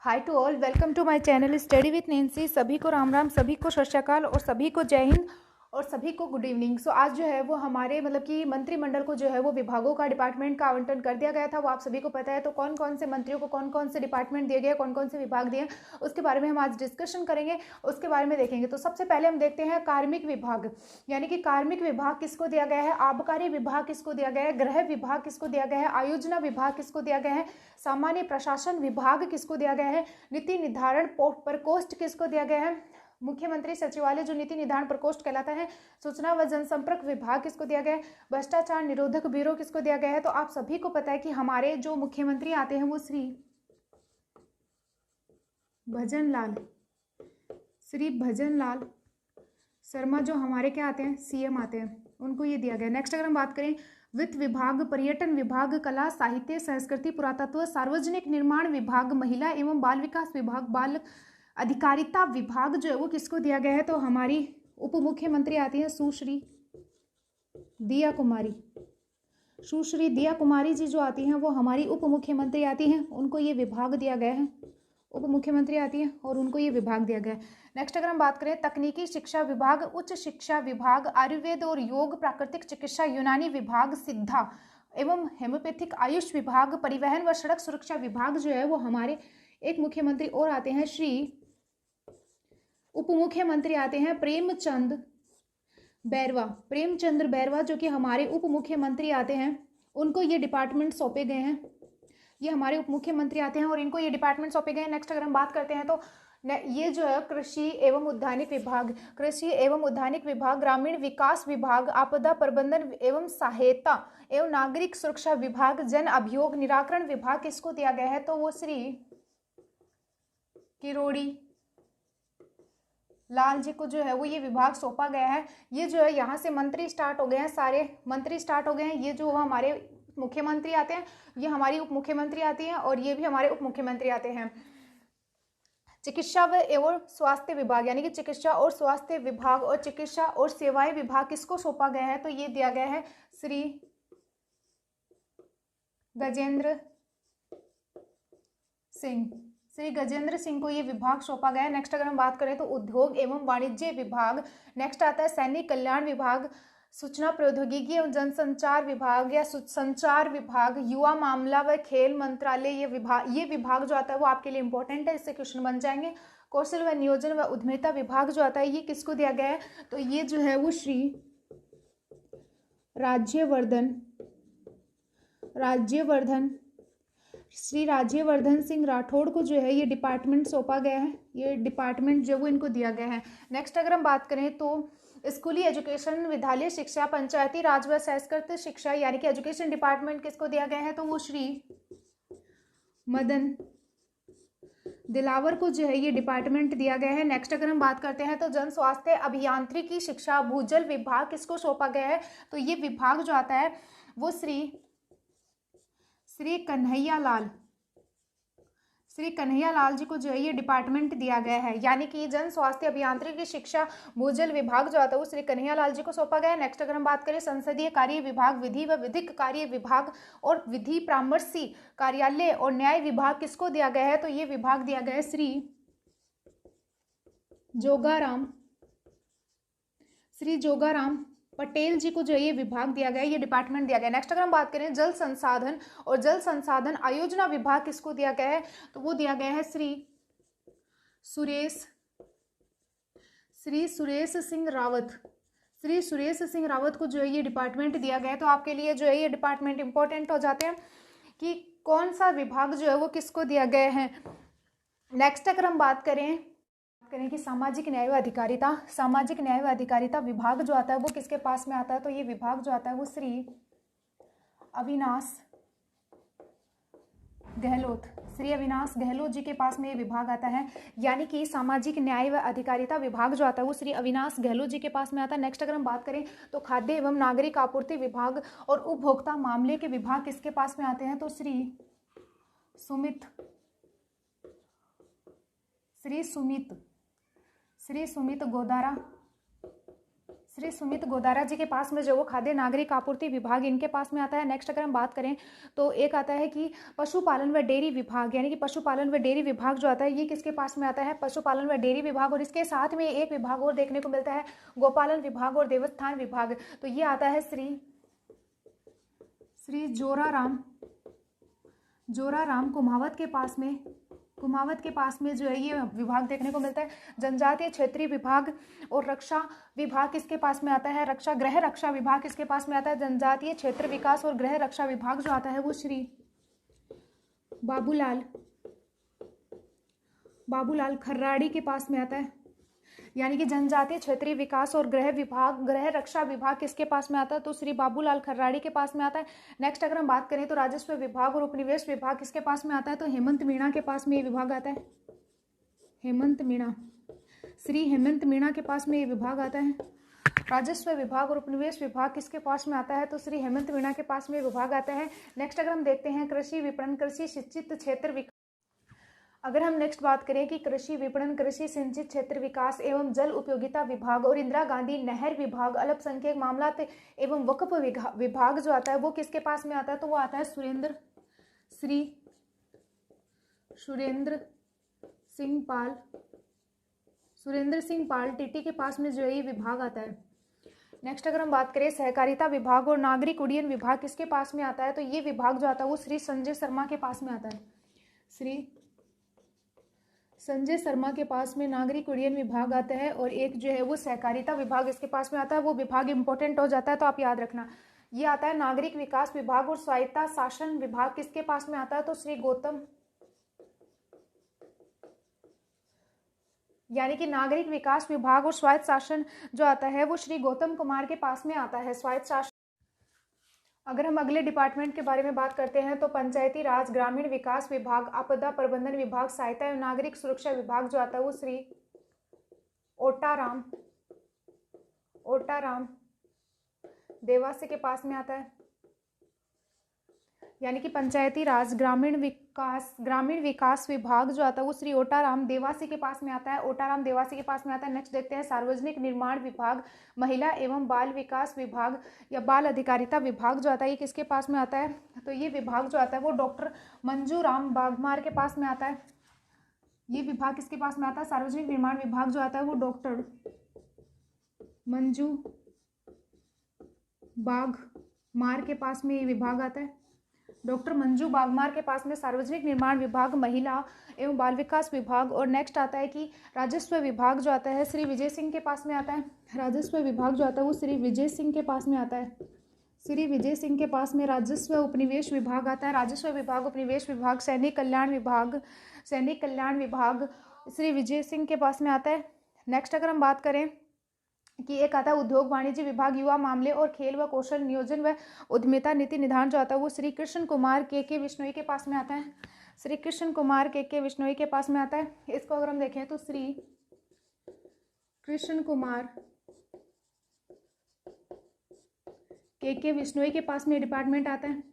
Hi to all, welcome to my channel study with Nancy. सभी को राम राम, सभी को सत श्री अकाल और सभी को जय हिंद और सभी को गुड इवनिंग। सो आज जो है वो हमारे कि मंत्रिमंडल को जो है वो विभागों का डिपार्टमेंट का आवंटन कर दिया गया था। वो आप सभी को पता है। तो कौन कौन से मंत्रियों को कौन कौन से डिपार्टमेंट दिए गए, कौन कौन से विभाग दिए, उसके बारे में हम आज डिस्कशन करेंगे, उसके बारे में देखेंगे। तो सबसे पहले हम देखते हैं कार्मिक विभाग, यानी कि कार्मिक विभाग किसको दिया गया है, आबकारी विभाग किसको दिया गया है, गृह विभाग किसको दिया गया है, आयोजना विभाग किसको दिया गया है, सामान्य प्रशासन विभाग किसको दिया गया है, नीति निर्धारण प्रकोष्ठ किसको दिया गया है, मुख्यमंत्री सचिवालय जो नीति निर्धारण प्रकोष्ठ कहलाता है, सूचना व जनसंपर्क विभाग किसको दिया गया है, भ्रष्टाचार निरोधक ब्यूरो किसको दिया गया है। तो आप सभी को पता है कि हमारे जो मुख्यमंत्री आते हैं वो श्री भजन लाल शर्मा जो हमारे क्या आते हैं, सीएम आते हैं, उनको ये दिया गया। नेक्स्ट अगर हम बात करें, वित्त विभाग, पर्यटन विभाग, कला साहित्य संस्कृति पुरातत्व, सार्वजनिक निर्माण विभाग, महिला एवं बाल विकास विभाग, बाल अधिकारिता विभाग जो है वो किसको दिया गया है। तो हमारी उप मुख्यमंत्री आती है सुश्री दिया कुमारी जी जो आती हैं वो हमारी उप मुख्यमंत्री आती हैं, उनको ये विभाग दिया गया है। उप मुख्यमंत्री आती है और उनको ये विभाग दिया गया है। नेक्स्ट अगर हम बात करें, तकनीकी शिक्षा विभाग, उच्च शिक्षा विभाग, आयुर्वेद और योग, प्राकृतिक चिकित्सा, यूनानी विभाग, सिद्धा एवं हेमोपैथिक, आयुष विभाग, परिवहन व सड़क सुरक्षा विभाग जो है वो हमारे एक मुख्यमंत्री और आते हैं, श्री उप मुख्यमंत्री आते हैं प्रेमचंद बैरवा जो कि हमारे उप मुख्यमंत्री आते हैं, उनको ये डिपार्टमेंट सौंपे गए हैं। ये हमारे उप मुख्यमंत्री आते हैं और इनको ये डिपार्टमेंट सौंपे गए हैं। नेक्स्ट अगर हम बात करते हैं तो ये जो है कृषि एवं उद्यानिक विभाग, ग्रामीण विकास विभाग, आपदा प्रबंधन एवं सहायता एवं नागरिक सुरक्षा विभाग, जन अभियोग निराकरण विभाग किसको दिया गया है। तो वो श्री किरोड़ी लाल जी को जो है वो ये विभाग सौंपा गया है। ये जो है यहाँ से मंत्री स्टार्ट हो गए हैं, सारे मंत्री स्टार्ट हो गए हैं। ये जो हमारे मुख्यमंत्री आते हैं, ये हमारी उप मुख्यमंत्री आती हैं और ये भी हमारे उप मुख्यमंत्री आते हैं। चिकित्सा व एवं स्वास्थ्य विभाग, यानी कि चिकित्सा और स्वास्थ्य विभाग और चिकित्सा और सेवाएं विभाग किसको सौंपा गया है। तो ये दिया गया है श्री गजेंद्र सिंह को ये विभाग सौंपा गया है। नेक्स्ट अगर हम बात करें तो उद्योग एवं वाणिज्य विभाग, नेक्स्ट आता है सैनिक कल्याण विभाग, सूचना प्रौद्योगिकी एवं जनसंचार विभाग या संचार विभाग, युवा मामला व खेल मंत्रालय, ये विभाग जो आता है वो आपके लिए इंपॉर्टेंट है, इससे क्वेश्चन बन जाएंगे। कौशल व नियोजन व उद्यमिता विभाग जो आता है ये किसको दिया गया है। तो ये जो है वो श्री राज्यवर्धन सिंह राठौड़ को जो है ये डिपार्टमेंट सौंपा गया है। ये डिपार्टमेंट जो वो इनको दिया गया है। नेक्स्ट अगर हम बात करें तो स्कूली एजुकेशन, विद्यालय शिक्षा, पंचायती राज व संस्कृत शिक्षा, यानी कि एजुकेशन डिपार्टमेंट किसको दिया गया है। तो वो श्री मदन दिलावर को जो है ये डिपार्टमेंट दिया गया है। नेक्स्ट अगर हम बात करते हैं तो जन स्वास्थ्य अभियांत्रिकी शिक्षा, भूजल विभाग किसको सौंपा गया है। तो ये विभाग जो आता है वो श्री कन्हैया लाल जी को जो है ये डिपार्टमेंट दिया गया है, यानी कि जन स्वास्थ्य अभियांत्रिकी शिक्षा भूजल विभाग जो आता है वो श्री कन्हैया लाल जी को सौंपा गया है। नेक्स्ट अगर हम बात करें, संसदीय कार्य विभाग, विधि व विधिक कार्य विभाग और विधि परामर्शी कार्यालय और न्याय विभाग किसको दिया गया है। तो ये विभाग दिया गया है श्री जोगाराम पटेल जी को जो ये विभाग दिया गया, ये डिपार्टमेंट दिया गया। नेक्स्ट अगर हम बात करें, जल संसाधन आयोजना विभाग किसको दिया गया है। तो वो दिया गया है श्री सुरेश सिंह रावत को जो है ये डिपार्टमेंट दिया गया है। तो आपके लिए जो है ये डिपार्टमेंट इंपॉर्टेंट हो जाते हैं कि कौन सा विभाग जो है वो किसको दिया गया है। नेक्स्ट अगर हम बात करें कि सामाजिक न्याय व अधिकारिता विभाग जो आता है वो किसके पास में आता है। तो ये विभाग जो आता है वो श्री अविनाश गहलोत जी के पास में ये विभाग आता है, यानी कि सामाजिक न्याय व अधिकारिता विभाग जो आता है वो श्री अविनाश गहलोत जी के पास में आता है। नेक्स्ट अगर हम बात करें तो खाद्य एवं नागरिक आपूर्ति विभाग और उपभोक्ता मामले के विभाग किसके पास में आते हैं। तो श्री सुमित श्री सुमित गोदारा जी के पास में जो वो खाद्य नागरिक आपूर्ति विभाग इनके पास में आता है। नेक्स्ट अगर हम बात करें तो एक आता है कि पशुपालन व डेयरी विभाग, यानी कि पशुपालन व डेयरी विभाग जो आता है ये किसके पास में आता है, पशुपालन व डेयरी विभाग। और इसके साथ में एक विभाग और देखने को मिलता है, गोपालन विभाग और देवस्थान विभाग। तो ये आता है श्री जोराराम कुमावत के पास में जो है ये विभाग देखने को मिलता है। जनजातीय क्षेत्रीय विभाग और रक्षा विभाग किसके पास में आता है, गृह रक्षा विभाग किसके पास में आता है। जनजातीय क्षेत्र विकास और गृह रक्षा विभाग जो आता है वो श्री बाबूलाल खर्राड़ी के पास में आता है। यानी कि जनजातीय क्षेत्रीय विकास और गृह रक्षा विभाग किसके पास में आता है, तो श्री बाबूलाल खर्राड़ी के पास में आता है। नेक्स्ट अगर हम बात करें तो राजस्व विभाग और उपनिवेश विभाग किसके पास में आता है, तो हेमंत मीणा के पास में ये विभाग आता है। श्री हेमंत मीणा के पास में ये विभाग आता है। राजस्व विभाग और उपनिवेश विभाग किसके पास में आता है, तो श्री हेमंत मीणा के पास में विभाग आता है। नेक्स्ट अगर हम देखते हैं कृषि विपणन, कृषि सिंचित क्षेत्र विकास। अगर हम नेक्स्ट बात करें कि कृषि विपणन, कृषि सिंचित क्षेत्र विकास एवं जल उपयोगिता विभाग और इंदिरा गांधी नहर विभाग, अल्पसंख्यक मामलात एवं वक्फ विभाग जो आता है वो किसके पास में आता है, तो वो आता है सुरेंद्र सिंह पाल टीटी के पास में जो है ये विभाग आता है। नेक्स्ट अगर हम बात करें सहकारिता विभाग और नागरिक उड्डयन विभाग किसके पास में आता है, तो ये विभाग जो आता है वो श्री संजय शर्मा के पास में आता है। श्री संजय शर्मा के पास में नागरिक उड्डयन विभाग आता है और एक जो है वो सहकारिता विभाग इसके पास में आता है। वो विभाग इंपॉर्टेंट हो जाता है तो आप याद रखना। ये आता है नागरिक विकास विभाग और स्वायत्ता शासन विभाग किसके पास में आता है, तो श्री गौतम, यानी कि नागरिक विकास विभाग और स्वायत्त शासन जो आता है वो श्री गौतम कुमार के पास में आता है, स्वायत्त शासन। अगर हम अगले डिपार्टमेंट के बारे में बात करते हैं तो पंचायती राज, ग्रामीण विकास विभाग, आपदा प्रबंधन विभाग, सहायता एवं नागरिक सुरक्षा विभाग जो आता है वो श्री ओटाराम देवासी के पास में आता है। यानी कि पंचायती राज, ग्रामीण विकास विभाग जो आता है वो श्री ओटाराम देवासी के पास में आता है, ओटाराम देवासी के पास में आता है। नेक्स्ट देखते हैं सार्वजनिक निर्माण विभाग, महिला एवं बाल विकास विभाग या बाल अधिकारिता विभाग जो आता है ये किसके पास में आता है, तो ये विभाग जो आता है वो डॉक्टर मंजू राम बागमार के पास में आता है। ये विभाग किसके पास में आता है, सार्वजनिक निर्माण विभाग जो आता है वो डॉक्टर मंजू बागमार के पास में ये विभाग आता है। डॉक्टर मंजू बागमार के पास में सार्वजनिक निर्माण विभाग, महिला एवं बाल विकास विभाग। और नेक्स्ट आता है कि राजस्व विभाग जो आता है श्री विजय सिंह के पास में आता है। राजस्व विभाग जो आता है वो श्री विजय सिंह के पास में आता है। श्री विजय सिंह के पास में राजस्व उपनिवेश विभाग आता है। राजस्व विभाग, उपनिवेश विभाग, सैनिक कल्याण विभाग श्री विजय सिंह के पास में आता है। नेक्स्ट अगर हम बात करें कि एक आता है उद्योग वाणिज्य विभाग, युवा मामले और खेल व कौशल नियोजन व उद्यमिता नीति निधान जो आता है वो श्री कृष्ण कुमार के विश्नोई के पास में आता है। श्री कृष्ण कुमार के विश्नोई के पास में आता है। इसको अगर हम देखें तो श्री कृष्ण कुमार के विश्नोई के पास में डिपार्टमेंट आता है।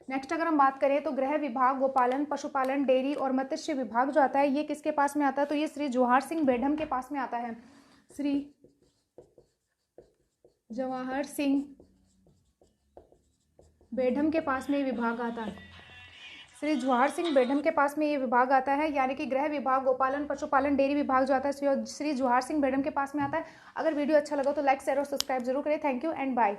नेक्स्ट अगर हम बात करें तो गृह विभाग, गोपालन, पशुपालन, डेयरी और मत्स्य विभाग जो आता है ये किसके पास में आता है, तो ये श्री जवाहर सिंह बेढम के पास में आता है। श्री जवाहर सिंह बेढम के पास में ये विभाग आता है। श्री जवाहर सिंह बेढम के पास में ये विभाग आता है। यानी कि गृह विभाग, गोपालन, पशुपालन, डेयरी विभाग जो आता है श्री जवाहर सिंह बेढम के पास में आता है। अगर वीडियो अच्छा लगा तो लाइक, शेयर और सब्सक्राइब जरूर करें। Thank you and bye.